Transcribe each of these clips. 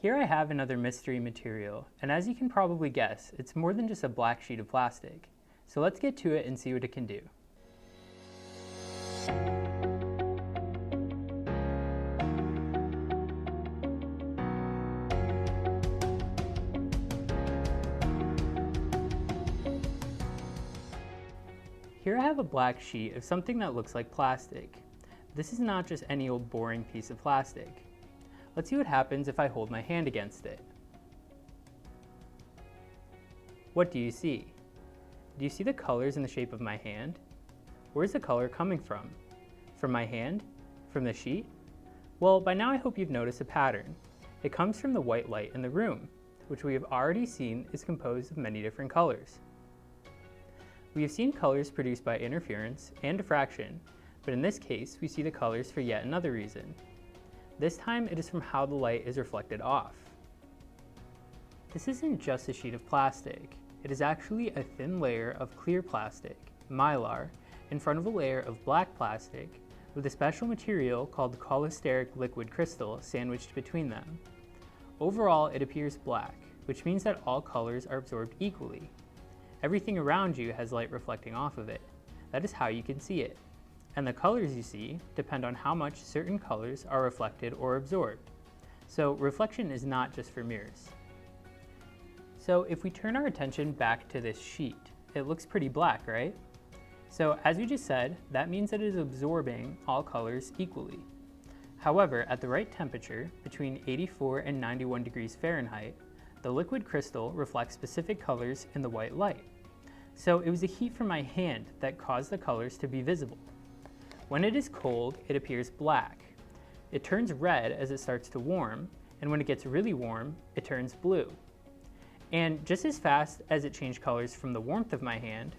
Here I have another mystery material, and as you can probably guess, it's more than just a black sheet of plastic. So let's get to it and see what it can do. Here I have a black sheet of something that looks like plastic. This is not just any old boring piece of plastic. Let's see what happens if I hold my hand against it. What do you see? Do you see the colors in the shape of my hand? Where's the color coming from? From my hand? From the sheet? Well, by now I hope you've noticed a pattern. It comes from the white light in the room, which we have already seen is composed of many different colors. We have seen colors produced by interference and diffraction, but in this case we see the colors for yet another reason. This time it is from how the light is reflected off. This isn't just a sheet of plastic. It is actually a thin layer of clear plastic, mylar, in front of a layer of black plastic with a special material called cholesteric liquid crystal sandwiched between them. Overall, it appears black, which means that all colors are absorbed equally. Everything around you has light reflecting off of it. That is how you can see it. And the colors you see depend on how much certain colors are reflected or absorbed. So reflection is not just for mirrors. So if we turn our attention back to this sheet, it looks pretty black, right? So as we just said, that means that it is absorbing all colors equally. However, at the right temperature, between 84 and 91 degrees Fahrenheit, the liquid crystal reflects specific colors in the white light. So it was the heat from my hand that caused the colors to be visible. When it is cold, it appears black. It turns red as it starts to warm, and when it gets really warm, it turns blue. And just as fast as it changed colors from the warmth of my hand,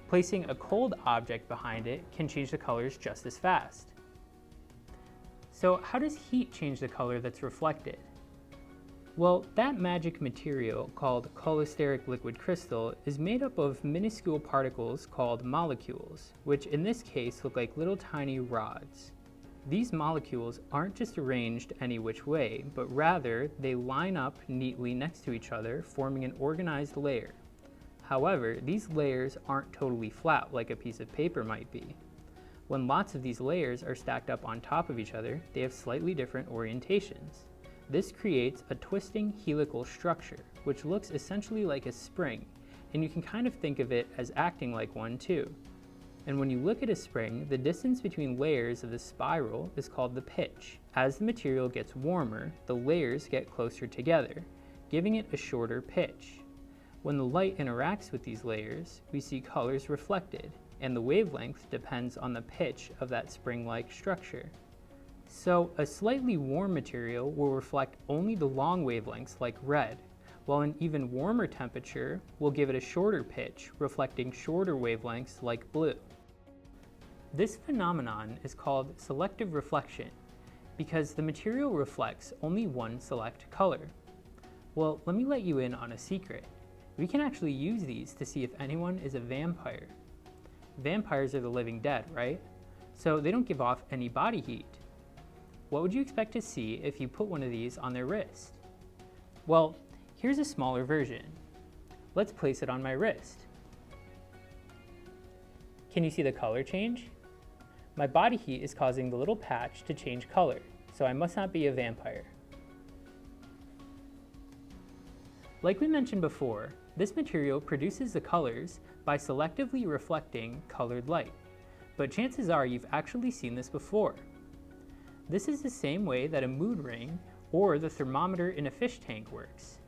placing a cold object behind it can change the colors just as fast. So how does heat change the color that's reflected? Well, that magic material called cholesteric liquid crystal is made up of minuscule particles called molecules, which in this case look like little tiny rods. These molecules aren't just arranged any which way, but rather they line up neatly next to each other, forming an organized layer. However, these layers aren't totally flat like a piece of paper might be. When lots of these layers are stacked up on top of each other, they have slightly different orientations. This creates a twisting helical structure, which looks essentially like a spring, and you can kind of think of it as acting like one too. And when you look at a spring, the distance between layers of the spiral is called the pitch. As the material gets warmer, the layers get closer together, giving it a shorter pitch. When the light interacts with these layers, we see colors reflected, and the wavelength depends on the pitch of that spring-like structure. So a slightly warm material will reflect only the long wavelengths like red, while an even warmer temperature will give it a shorter pitch, reflecting shorter wavelengths like blue. This phenomenon is called selective reflection because the material reflects only one select color. Well, let me let you in on a secret. We can actually use these to see if anyone is a vampire. Vampires are the living dead, right? So they don't give off any body heat. What would you expect to see if you put one of these on their wrist? Well, here's a smaller version. Let's place it on my wrist. Can you see the color change? My body heat is causing the little patch to change color, so I must not be a vampire. Like we mentioned before, this material produces the colors by selectively reflecting colored light, but chances are you've actually seen this before. This is the same way that a mood ring or the thermometer in a fish tank works.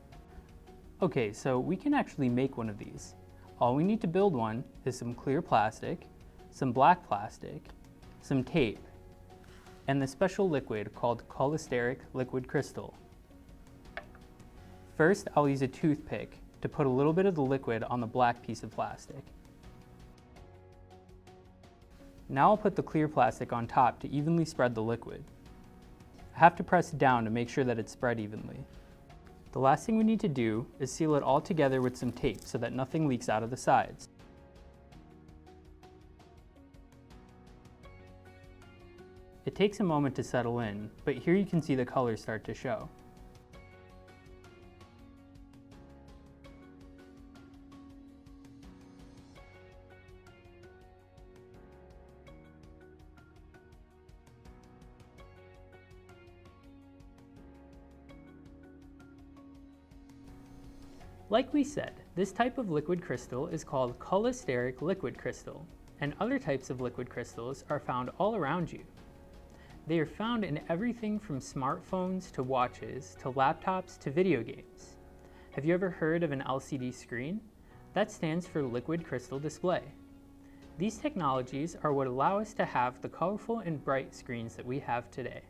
Okay, so we can actually make one of these. All we need to build one is some clear plastic, some black plastic, some tape, and the special liquid called cholesteric liquid crystal. First, I'll use a toothpick to put a little bit of the liquid on the black piece of plastic. Now I'll put the clear plastic on top to evenly spread the liquid. I have to press down to make sure that it's spread evenly. The last thing we need to do is seal it all together with some tape so that nothing leaks out of the sides. It takes a moment to settle in, but here you can see the colors start to show. Like we said, this type of liquid crystal is called cholesteric liquid crystal, and other types of liquid crystals are found all around you. They are found in everything from smartphones to watches to laptops to video games. Have you ever heard of an LCD screen? That stands for liquid crystal display. These technologies are what allow us to have the colorful and bright screens that we have today.